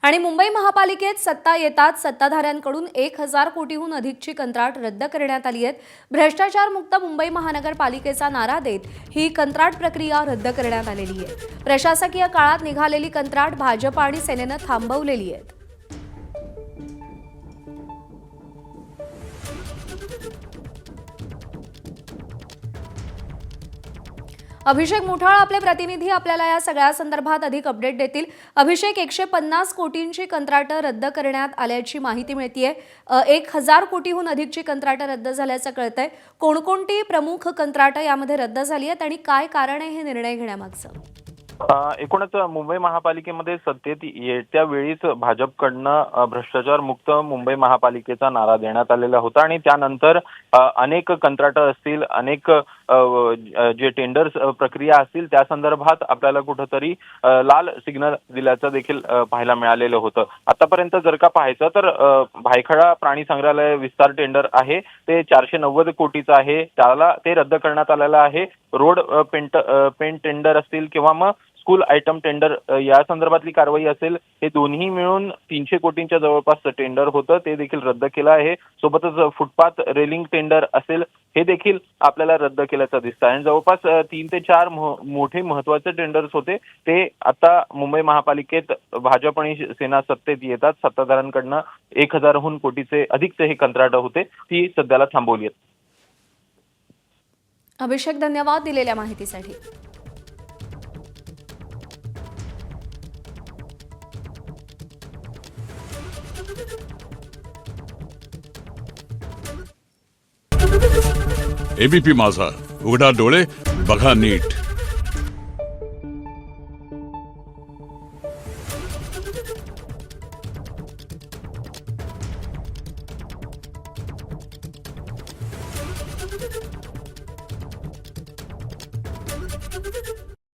आणि मुंबई महापालिकेत सत्ता येतात सत्ताधाऱ्यांकडून 1000 कोटीहून अधिकची कंत्राट रद्द करण्यात आली आहेत। भ्रष्टाचार मुक्त मुंबई महानगरपालिकेचा नारा देत ही कंत्राट प्रक्रिया रद्द करण्यात आलेली आहे। प्रशासकीय काळात निघालेली कंत्राट भाजप आणि सेनेनं थांबवलेली आहेत। अभिषेक मुठाळ आपले प्रतिनिधी आपल्याला या सगळ्या संदर्भात अधिक अपडेट देतील। अभिषेक, 150 कोटींची कंत्राट रद्द करण्यात आल्याची माहिती मिळतेय। 1000 कोटीहून अधिकची कंत्राट रद्द झाल्याचं कळतंय। कोणकोणती प्रमुख कंत्राट यामध्ये रद्द झाली आहेत आणि काय कारण आहे हे निर्णय घेण्यामागचं? एकूणच मुंबई महापालिकेमध्ये सत्तेत येत्या वेळीच भाजपकडनं भ्रष्टाचार मुक्त मुंबई महापालिकेचा नारा देण्यात आलेला होता आणि त्यानंतर अनेक कंत्राट असतील, अनेक जे टेंडर्स प्रक्रिया असतील त्या संदर्भात आपल्याला कुठेतरी लाल सिग्नल दिल्याचं देखील पाहायला मिळालेलं होतं। आतापर्यंत जर का पाहायचं तर भायखळा प्राणी संग्रहालय विस्तार टेंडर आहे ते 490 कोटीचं आहे, त्याला ते रद्द करण्यात आलेलं आहे। रोड पेंट टेंडर असतील किंवा मग स्कूल आयटम टेंडर या संदर्भातली कारवाई असेल, हे दोन्ही मिळून 300 कोटींच्या जवळपास टेंडर होतं, ते देखील रद्द केलं आहे। सोबतच फुटपाथ रेलिंग टेंडर असेल हे देखील आपल्याला रद्द केल्याचं दिसतं आणि जवळपास 3 ते 4 मोठे महत्त्वाचे टेंडर्स होते ते आता मुंबई महापालिकेत भाजप आणि सेना सत्तेत येतात सत्ताधाऱ्यांकडनं 1000 कोटीचे अधिकचे हे कंत्राट होते ती सध्याला थांबवली आहेत। अभिषेक, धन्यवाद दिलेल्या माहितीसाठी। एबीपी माझा, उघडा डोळे बघा नीट।